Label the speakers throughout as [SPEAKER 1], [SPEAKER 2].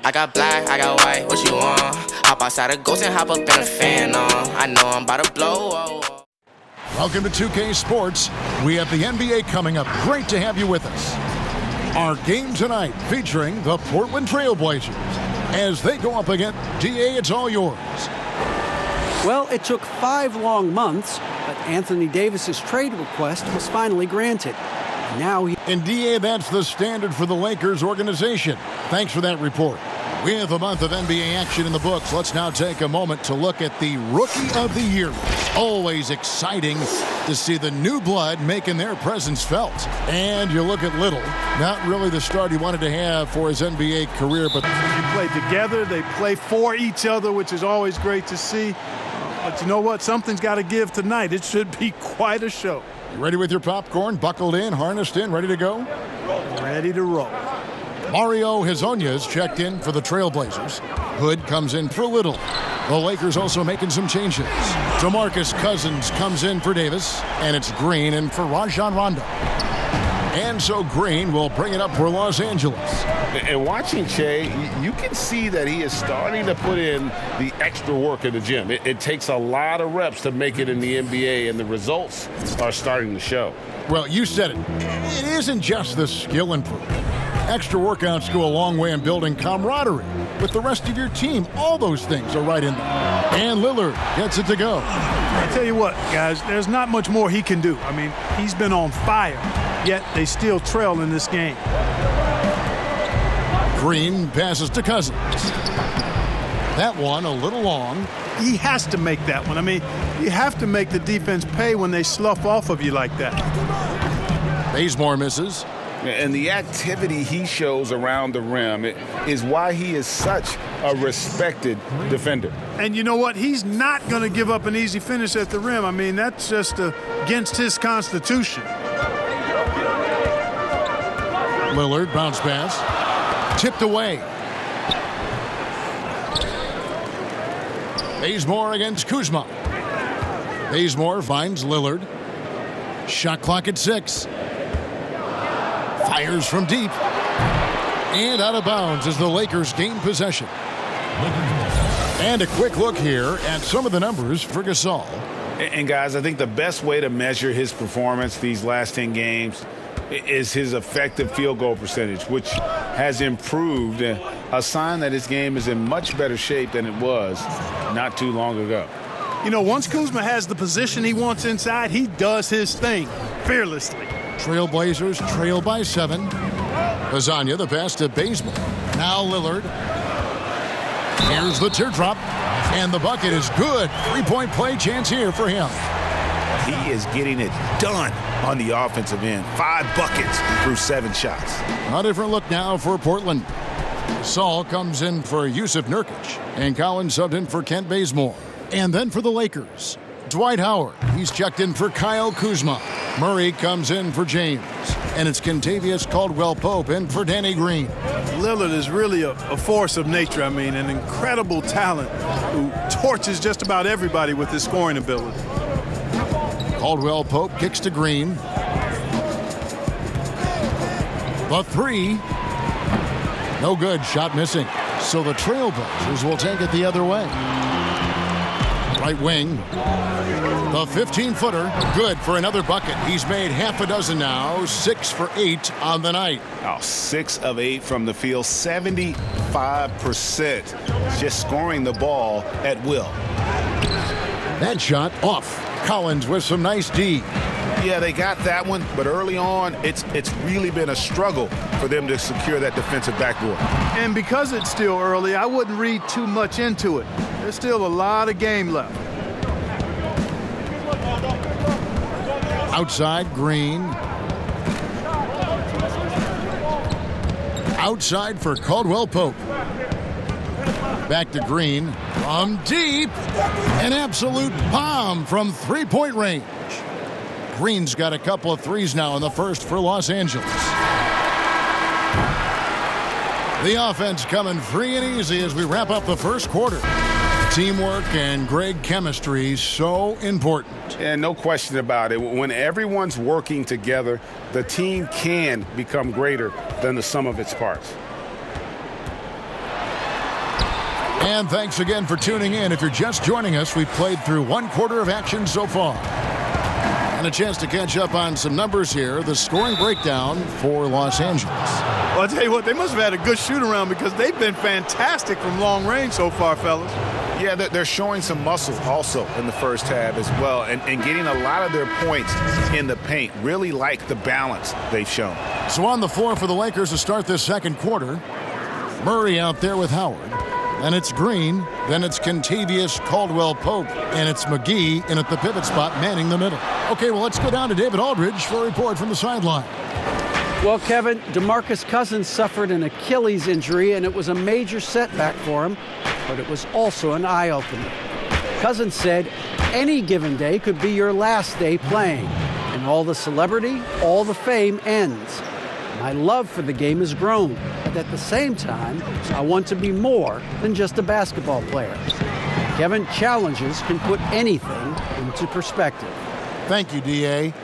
[SPEAKER 1] I got black, I got white, what you want? Hop outside a ghost and hop up in a fan on. I know I'm about to blow.
[SPEAKER 2] Welcome to 2K Sports. We have the NBA coming up. Great to have you with us. Our game tonight featuring the Portland Trail Blazers as they go up against DA. It's all yours.
[SPEAKER 3] Well, it took 5 long months, but Anthony Davis's trade request was finally granted. And now
[SPEAKER 2] in DA, that's the standard for the Lakers organization. Thanks for that report. With a month of NBA action in the books, let's now take a moment to look at the Rookie of the Year. Always exciting to see the new blood making their presence felt. And you look at Little, not really the start he wanted to have for his NBA career, but
[SPEAKER 4] they play together, they play for each other, which is always great to see. But you know what? Something's got to give tonight. It should be quite a show.
[SPEAKER 2] You ready with your popcorn, buckled in, harnessed in, ready to go?
[SPEAKER 4] Ready to roll.
[SPEAKER 2] Mario Hezonya's checked in for the Trailblazers. Hood comes in for Little. The Lakers also making some changes. DeMarcus Cousins comes in for Davis, and it's Green in for Rajon Rondo. And so Green will bring it up for Los Angeles.
[SPEAKER 5] And watching Che, you can see that he is starting to put in the extra work in the gym. It takes a lot of reps to make it in the NBA, and the results are starting to show.
[SPEAKER 2] Well, you said it. It isn't just the skill improvement. Extra workouts go a long way in building camaraderie with the rest of your team. All those things are right in there. And Lillard gets it to go.
[SPEAKER 4] I tell you what, guys, there's not much more he can do. I mean, he's been on fire, yet they still trail in this game.
[SPEAKER 2] Green passes to Cousins. That one a little long.
[SPEAKER 4] He has to make that one. I mean, you have to make the defense pay when they slough off of you like that.
[SPEAKER 2] Bazemore misses.
[SPEAKER 5] And the activity he shows around the rim is why he is such a respected defender.
[SPEAKER 4] And you know what? He's not going to give up an easy finish at the rim. I mean, that's just against his constitution.
[SPEAKER 2] Lillard bounce pass. Tipped away. Bazemore against Kuzma. Bazemore finds Lillard. Shot clock at 6. Fires from deep. And out of bounds as the Lakers gain possession. And a quick look here at some of the numbers for Gasol.
[SPEAKER 5] And guys, I think the best way to measure his performance these last 10 games is his effective field goal percentage, which has improved, a sign that his game is in much better shape than it was not too long ago.
[SPEAKER 4] You know, once Kuzma has the position he wants inside, he does his thing fearlessly.
[SPEAKER 2] Trailblazers trail by 7. Hezonja, the pass to Bazemore. Now Lillard. Here's the teardrop. And the bucket is good. 3-point play chance here for him.
[SPEAKER 5] He is getting it done on the offensive end. 5 buckets through 7 shots.
[SPEAKER 2] A different look now for Portland. Saul comes in for Yusuf Nurkic. And Collins subbed in for Kent Bazemore. And then for the Lakers, Dwight Howard. He's checked in for Kyle Kuzma. Murray comes in for James. And it's Kentavious Caldwell-Pope in for Danny Green.
[SPEAKER 4] Lillard is really a force of nature. I mean, an incredible talent who torches just about everybody with his scoring ability.
[SPEAKER 2] Caldwell-Pope kicks to Green. The 3. No good. Shot missing. So the Trailblazers will take it the other way. Right wing. The 15-footer. Good for another bucket. He's made half a dozen now. 6 for 8 on the night.
[SPEAKER 5] 6 of 8 from the field. 75%. Just scoring the ball at will.
[SPEAKER 2] That shot off. Collins with some nice D.
[SPEAKER 5] Yeah, they got that one, but early on, it's really been a struggle for them to secure that defensive backboard.
[SPEAKER 4] And because it's still early, I wouldn't read too much into it. There's still a lot of game left.
[SPEAKER 2] Outside, Green. Outside for Caldwell-Pope. Back to Green. From deep. An absolute bomb from 3-point range. Green's got a couple of threes now in the first for Los Angeles. The offense coming free and easy as we wrap up the first quarter. Teamwork and great chemistry, so important.
[SPEAKER 5] And no question about it. When everyone's working together, the team can become greater than the sum of its parts.
[SPEAKER 2] And thanks again for tuning in. If you're just joining us, we've played through one quarter of action so far. And a chance to catch up on some numbers here. The scoring breakdown for Los Angeles.
[SPEAKER 4] Well, I'll tell you what, they must have had a good shoot-around because they've been fantastic from long range so far, fellas.
[SPEAKER 5] Yeah, they're showing some muscle also in the first half as well, and getting a lot of their points in the paint. Really like the balance they've shown.
[SPEAKER 2] So on the floor for the Lakers to start this second quarter, Murray out there with Howard. Then it's Green, then it's Kentavious Caldwell-Pope, and it's McGee in at the pivot spot manning the middle. Okay, well, let's go down to David Aldridge for a report from the sideline.
[SPEAKER 3] Well, Kevin, DeMarcus Cousins suffered an Achilles injury, and it was a major setback for him, but it was also an eye-opener. Cousins said, any given day could be your last day playing, and all the celebrity, all the fame ends. My love for the game has grown, but at the same time, I want to be more than just a basketball player. Kevin, challenges can put anything into perspective.
[SPEAKER 2] Thank you, D.A.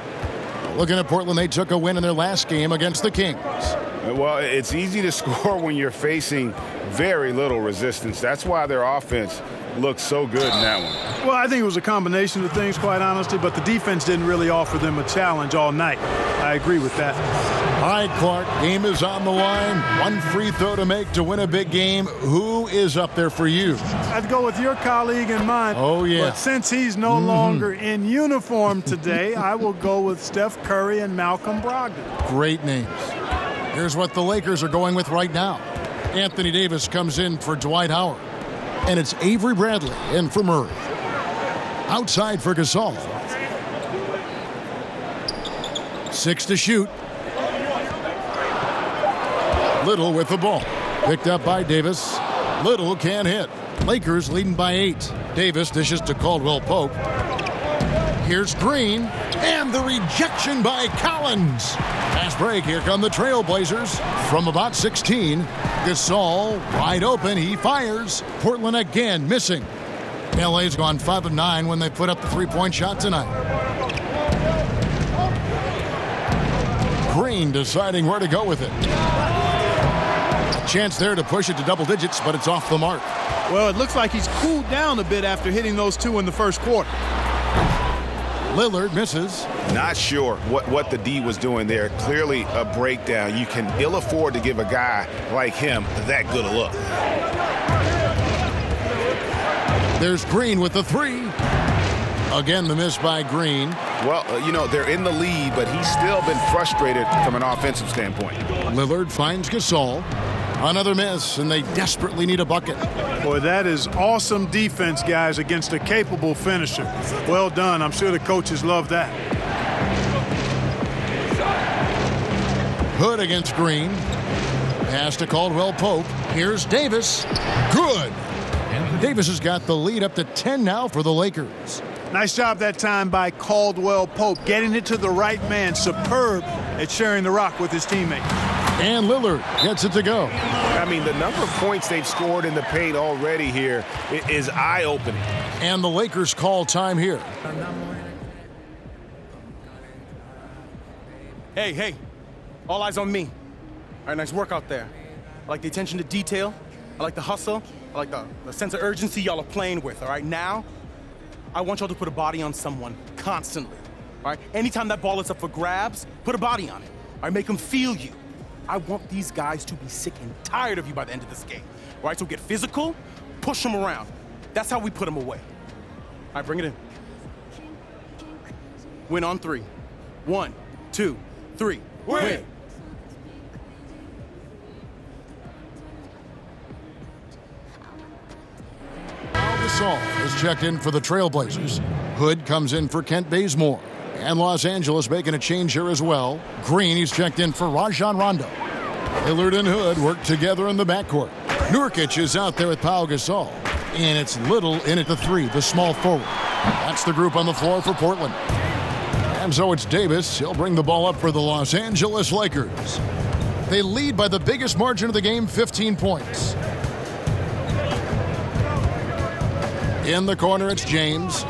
[SPEAKER 2] Looking at Portland, they took a win in their last game against the Kings.
[SPEAKER 5] Well, it's easy to score when you're facing very little resistance. That's why their offense looked so good in that one.
[SPEAKER 4] Well, I think it was a combination of things, quite honestly, but the defense didn't really offer them a challenge all night. I agree with that.
[SPEAKER 2] All right, Clark, game is on the line. One free throw to make to win a big game. Who is up there for you?
[SPEAKER 4] I'd go with your colleague and mine.
[SPEAKER 2] Oh, yeah.
[SPEAKER 4] But since he's no longer in uniform today, I will go with Steph Curry and Malcolm Brogdon.
[SPEAKER 2] Great names. Here's what the Lakers are going with right now. Anthony Davis comes in for Dwight Howard. And it's Avery Bradley in for Murray. Outside for Gasol. 6 to shoot. Little with the ball. Picked up by Davis. Little can't hit. Lakers leading by 8. Davis dishes to Caldwell-Pope. Here's Green. And the rejection by Collins. Fast break. Here come the Trailblazers. From about 16. Gasol wide open. He fires. Portland again missing. LA's gone 5 of 9 when they put up the three-point shot tonight. Green deciding where to go with it. Chance there to push it to double digits, but it's off the mark.
[SPEAKER 4] Well, it looks like he's cooled down a bit after hitting those 2 in the first quarter.
[SPEAKER 2] Lillard misses.
[SPEAKER 5] Not sure what the D was doing there. Clearly a breakdown. You can ill afford to give a guy like him that good a look.
[SPEAKER 2] There's Green with the 3. Again, the miss by Green.
[SPEAKER 5] Well, they're in the lead, but he's still been frustrated from an offensive standpoint.
[SPEAKER 2] Lillard finds Gasol. Another miss, and they desperately need a bucket.
[SPEAKER 4] Boy, that is awesome defense, guys, against a capable finisher. Well done. I'm sure the coaches love that.
[SPEAKER 2] Hood against Green. Pass to Caldwell-Pope. Here's Davis. Good. Davis has got the lead up to 10 now for the Lakers.
[SPEAKER 4] Nice job that time by Caldwell-Pope, getting it to the right man. Superb at sharing the rock with his teammates.
[SPEAKER 2] And Lillard gets it to go.
[SPEAKER 5] I mean, the number of points they've scored in the paint already here is eye-opening.
[SPEAKER 2] And the Lakers call time here.
[SPEAKER 6] Hey, all eyes on me. All right, nice work out there. I like the attention to detail. I like the hustle. I like the sense of urgency y'all are playing with, all right? Now, I want y'all to put a body on someone constantly, all right? Anytime that ball is up for grabs, put a body on it, all right? Make them feel you. I want these guys to be sick and tired of you by the end of this game, all right? So get physical, push them around. That's how we put them away. All right, bring it in. Win on 3. 1, 2, 3. Win.
[SPEAKER 2] Gasol is checked in for the Trailblazers. Hood comes in for Kent Bazemore. And Los Angeles making a change here as well. Green, he's checked in for Rajon Rondo. Lillard and Hood work together in the backcourt. Nurkic is out there with Pau Gasol. And it's Little in at the 3, the small forward. That's the group on the floor for Portland. And so it's Davis. He'll bring the ball up for the Los Angeles Lakers. They lead by the biggest margin of the game, 15 points. In the corner, it's James.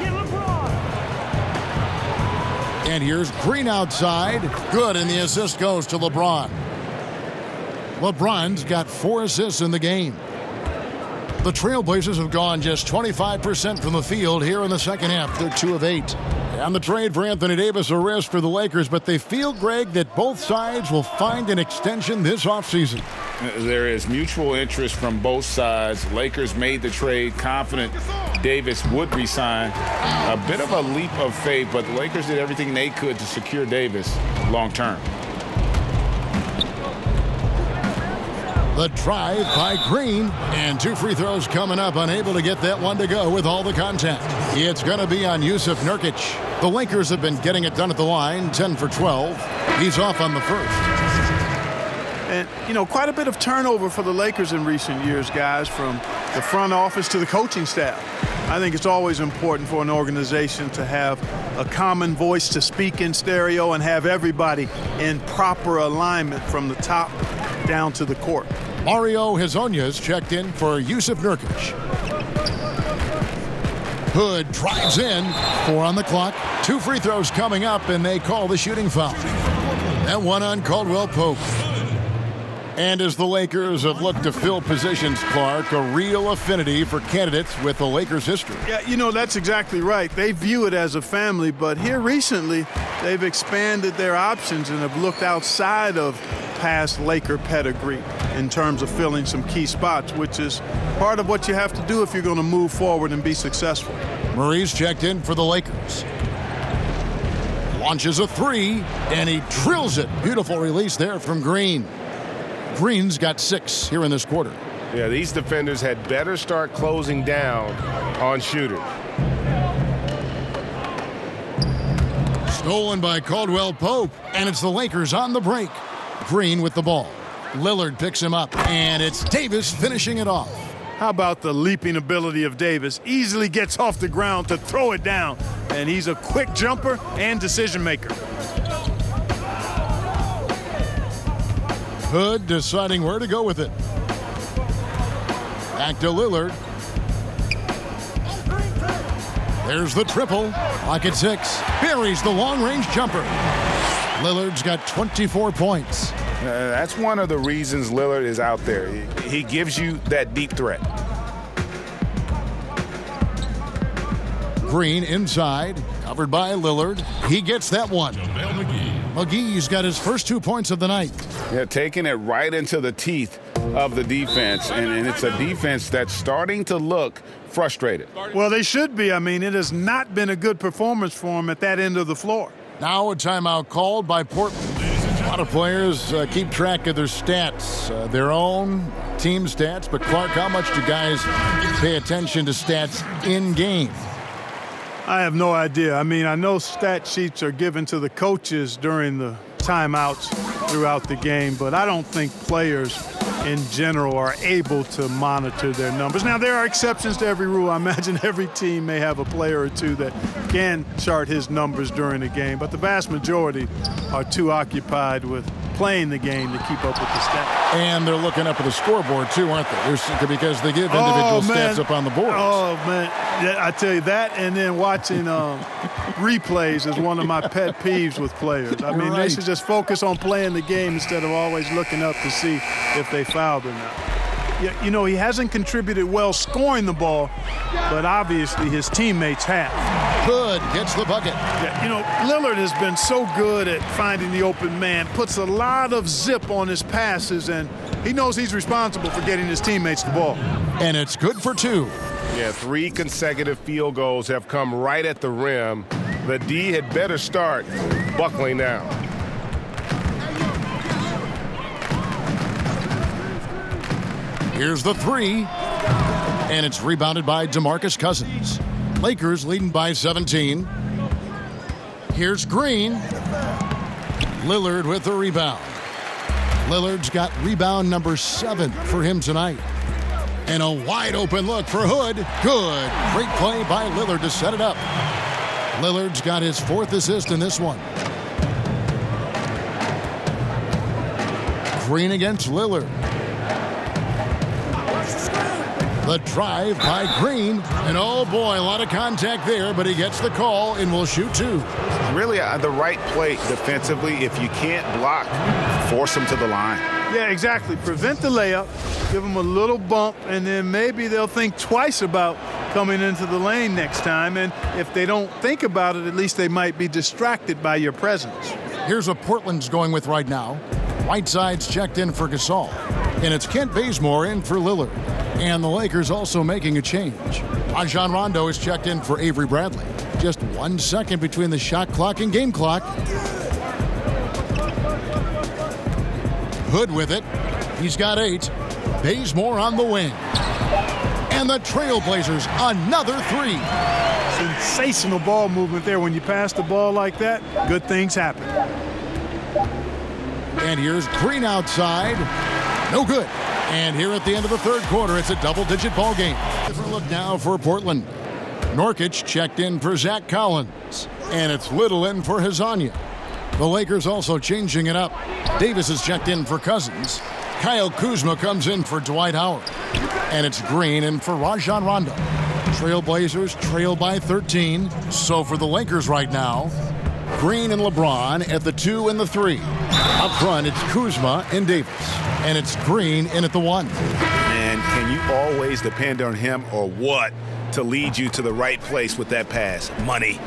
[SPEAKER 2] And here's Green outside. Good, and the assist goes to LeBron. LeBron's got 4 assists in the game. The Trailblazers have gone just 25% from the field here in the second half. They're 2 of 8. And the trade for Anthony Davis a risk for the Lakers, but they feel, Greg, that both sides will find an extension this offseason.
[SPEAKER 5] There is mutual interest from both sides. Lakers made the trade confident Davis would resign. A bit of a leap of faith, but the Lakers did everything they could to secure Davis long term.
[SPEAKER 2] The drive by Green, and 2 free throws coming up, unable to get that one to go with all the contact. It's going to be on Yusuf Nurkic. The Lakers have been getting it done at the line, 10 for 12. He's off on the first.
[SPEAKER 4] And, quite a bit of turnover for the Lakers in recent years, guys, from the front office to the coaching staff. I think it's always important for an organization to have a common voice to speak in stereo and have everybody in proper alignment from the top down to the court.
[SPEAKER 2] Mario Hezonja's checked in for Yusuf Nurkic. Hood drives in, 4 on the clock. 2 free throws coming up, and they call the shooting foul. That one on Caldwell Pope. And as the Lakers have looked to fill positions, Clark, a real affinity for candidates with the Lakers' history.
[SPEAKER 4] Yeah, that's exactly right. They view it as a family, but here recently, they've expanded their options and have looked outside of past Laker pedigree in terms of filling some key spots, which is part of what you have to do if you're going to move forward and be successful.
[SPEAKER 2] Murray's checked in for the Lakers. Launches a 3, and he drills it. Beautiful release there from Green. Green's got 6 here in this quarter.
[SPEAKER 7] Yeah, these defenders had better start closing down on shooters.
[SPEAKER 2] Stolen by Caldwell Pope, and it's the Lakers on the break. Green with the ball. Lillard picks him up, and it's Davis finishing it off.
[SPEAKER 4] How about the leaping ability of Davis? Easily gets off the ground to throw it down, and he's a quick jumper and decision maker.
[SPEAKER 2] Hood deciding where to go with it. Back to Lillard. There's the triple. Lock at 6. Buries the long-range jumper. Lillard's got 24 points.
[SPEAKER 5] That's one of the reasons Lillard is out there. He gives you that deep threat.
[SPEAKER 2] Green inside, covered by Lillard. He gets that one. McGee's got his first 2 points of the night.
[SPEAKER 5] Yeah, taking it right into the teeth of the defense, and it's a defense that's starting to look frustrated.
[SPEAKER 4] Well, they should be. I mean, it has not been a good performance for them at that end of the floor.
[SPEAKER 2] Now a timeout called by Portland. A lot of players keep track of their stats, their own team stats. But Clark, how much do guys pay attention to stats in game?
[SPEAKER 4] I have no idea. I mean, I know stat sheets are given to the coaches during the timeouts throughout the game, but I don't think players in general are able to monitor their numbers. Now, there are exceptions to every rule. I imagine every team may have a player or two that can chart his numbers during the game, but the vast majority are too occupied with playing the game to keep up with the stats.
[SPEAKER 2] And they're looking up at the scoreboard, too, aren't they? Because they give individual stats up on the board.
[SPEAKER 4] Oh, man. Yeah, I tell you that, and then watching replays is one of my pet peeves with players. I mean, They should just focus on playing the game instead of always looking up to see if they fouled or not. Yeah, he hasn't contributed well scoring the ball, but obviously his teammates have.
[SPEAKER 2] Hood gets the bucket.
[SPEAKER 4] Yeah, Lillard has been so good at finding the open man, puts a lot of zip on his passes, and he knows he's responsible for getting his teammates the ball.
[SPEAKER 2] And it's good for 2.
[SPEAKER 7] Yeah, 3 consecutive field goals have come right at the rim. The D had better start buckling down.
[SPEAKER 2] Here's the 3, and it's rebounded by DeMarcus Cousins. Lakers leading by 17. Here's Green. Lillard with the rebound. Lillard's got rebound number 7 for him tonight. And a wide open look for Hood. Good. Great play by Lillard to set it up. Lillard's got his 4th assist in this one. Green against Lillard. The drive by Green. And oh boy, a lot of contact there, but he gets the call and will shoot two.
[SPEAKER 5] Really the right play defensively. If you can't block, force them to the line.
[SPEAKER 4] Yeah, exactly. Prevent the layup, give them a little bump, and then maybe they'll think twice about coming into the lane next time. And if they don't think about it, at least they might be distracted by your presence.
[SPEAKER 2] Here's what Portland's going with right now. Whiteside's checked in for Gasol. And it's Kent Bazemore in for Lillard. And the Lakers also making a change. Rajon Rondo is checked in for Avery Bradley. Just 1 second between the shot clock and game clock. Hood with it. He's got 8. Bazemore on the wing. And the Trailblazers, another 3.
[SPEAKER 4] Sensational ball movement there. When you pass the ball like that, good things happen.
[SPEAKER 2] And here's Green outside. No good. And here at the end of the third quarter, it's a double-digit ball game. Different look now for Portland. Nurkic checked in for Zach Collins. And it's Little in for Hezonja. The Lakers also changing it up. Davis is checked in for Cousins. Kyle Kuzma comes in for Dwight Howard. And it's Green in for Rajon Rondo. Trailblazers trail by 13. So for the Lakers right now, Green and LeBron at the 2 and the 3. Up front, it's Kuzma and Davis. And it's Green in at the 1.
[SPEAKER 5] And can you always depend on him or what to lead you to the right place with that pass? Money.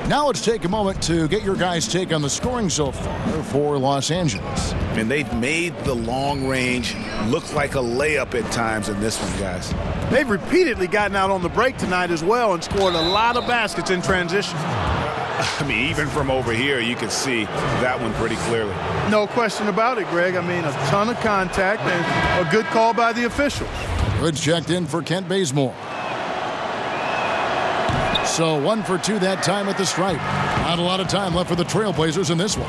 [SPEAKER 2] Now let's take a moment to get your guys' take on the scoring so far for Los Angeles.
[SPEAKER 5] And they've made the long range look like a layup at times in this one, guys.
[SPEAKER 4] They've repeatedly gotten out on the break tonight as well and scored a lot of baskets in transition.
[SPEAKER 5] I mean, even from over here, you can see that one pretty clearly.
[SPEAKER 4] No question about it, Greg. I mean, a ton of contact and a good call by the officials.
[SPEAKER 2] Hood's checked in for Kent Bazemore. So 1 for 2 that time at the stripe. Not a lot of time left for the Trailblazers in this one.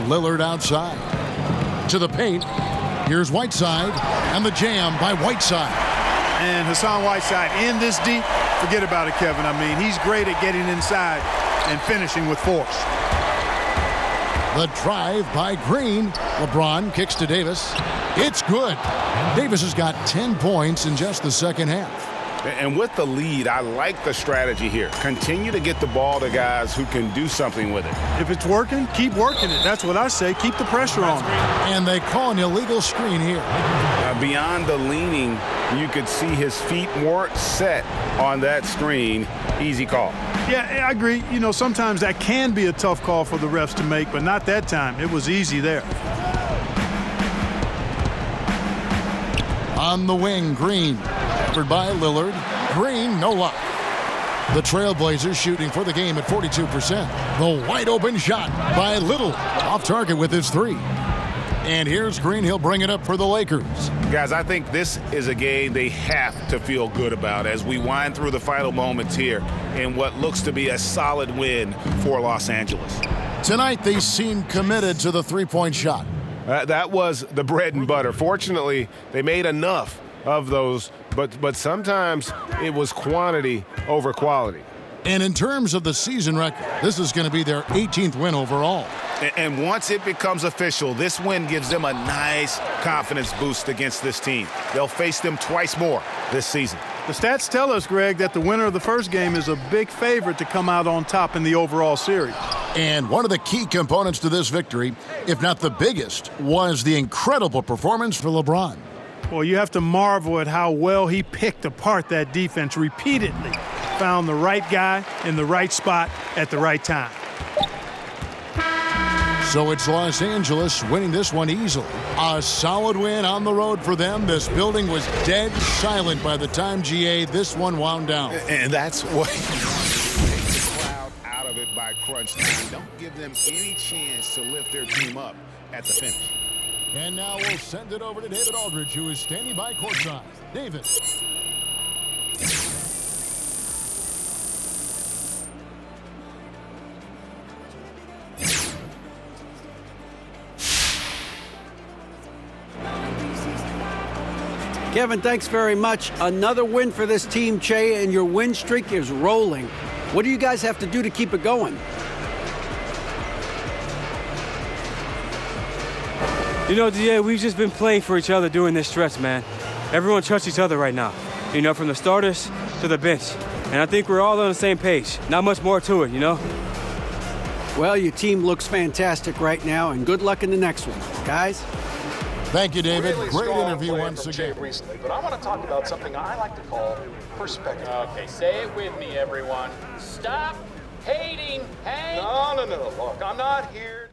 [SPEAKER 2] Lillard outside. To the paint. Here's Whiteside. And the jam by Whiteside.
[SPEAKER 4] And Hassan Whiteside in this deep. Forget about it, Kevin. I mean, he's great at getting inside and finishing with force.
[SPEAKER 2] The drive by Green. LeBron kicks to Davis. It's good. Davis has got 10 points in just the second half.
[SPEAKER 5] And with the lead, I like the strategy here. Continue to get the ball to guys who can do something with it.
[SPEAKER 4] If it's working, keep working it. That's what I say. Keep the pressure on.
[SPEAKER 2] And they call an illegal screen here.
[SPEAKER 5] Beyond the leaning, you could see his feet weren't set on that screen. Easy call.
[SPEAKER 4] Yeah, I agree. You know, sometimes that can be a tough call for the refs to make, but not that time. It was easy there.
[SPEAKER 2] On the wing, Green. Covered by Lillard. Green, no luck. The Trailblazers shooting for the game at 42%. The wide open shot by Little. Off target with his 3. And here's Green. He'll bring it up for the Lakers.
[SPEAKER 5] Guys, I think this is a game they have to feel good about as we wind through the final moments here in what looks to be a solid win for Los Angeles.
[SPEAKER 2] Tonight, they seem committed to the three-point shot.
[SPEAKER 7] That was the bread and butter. Fortunately, they made enough of those, but sometimes it was quantity over quality.
[SPEAKER 2] And in terms of the season record, this is going to be their 18th win overall.
[SPEAKER 5] And once it becomes official, this win gives them a nice confidence boost against this team. They'll face them twice more this season.
[SPEAKER 4] The stats tell us, Greg, that the winner of the first game is a big favorite to come out on top in the overall series.
[SPEAKER 2] And one of the key components to this victory, if not the biggest, was the incredible performance for LeBron.
[SPEAKER 4] Well, you have to marvel at how well he picked apart that defense repeatedly. Found the right guy in the right spot at the right time.
[SPEAKER 2] So it's Los Angeles winning this one easily. A solid win on the road for them. This building was dead silent by the time, GA, this one wound down.
[SPEAKER 5] And that's what takes the crowd out of it by crunch time. Don't give them any chance to lift their team up at the finish.
[SPEAKER 2] And now we'll send it over to David Aldridge, who is standing by courtside. David.
[SPEAKER 3] Kevin, thanks very much. Another win for this team, Che, and your win streak is rolling. What do you guys have to do to keep it going?
[SPEAKER 8] You know, DA, we've just been playing for each other during this stretch, man. everyone trusts each other right now, you know, from the starters to the bench. And I think we're all on the same page. Not much more to it, you know?
[SPEAKER 3] Well, your team looks fantastic right now, and good luck in the next one. Guys?
[SPEAKER 2] Thank you, David.
[SPEAKER 9] Really
[SPEAKER 2] Great
[SPEAKER 9] strong
[SPEAKER 2] interview
[SPEAKER 9] play
[SPEAKER 2] once
[SPEAKER 9] from
[SPEAKER 2] again.
[SPEAKER 9] Jay recently, but I want to talk about something I like to call perspective.
[SPEAKER 10] Okay, say it with me, everyone. Stop hating Hank.
[SPEAKER 9] No. Look, I'm not here.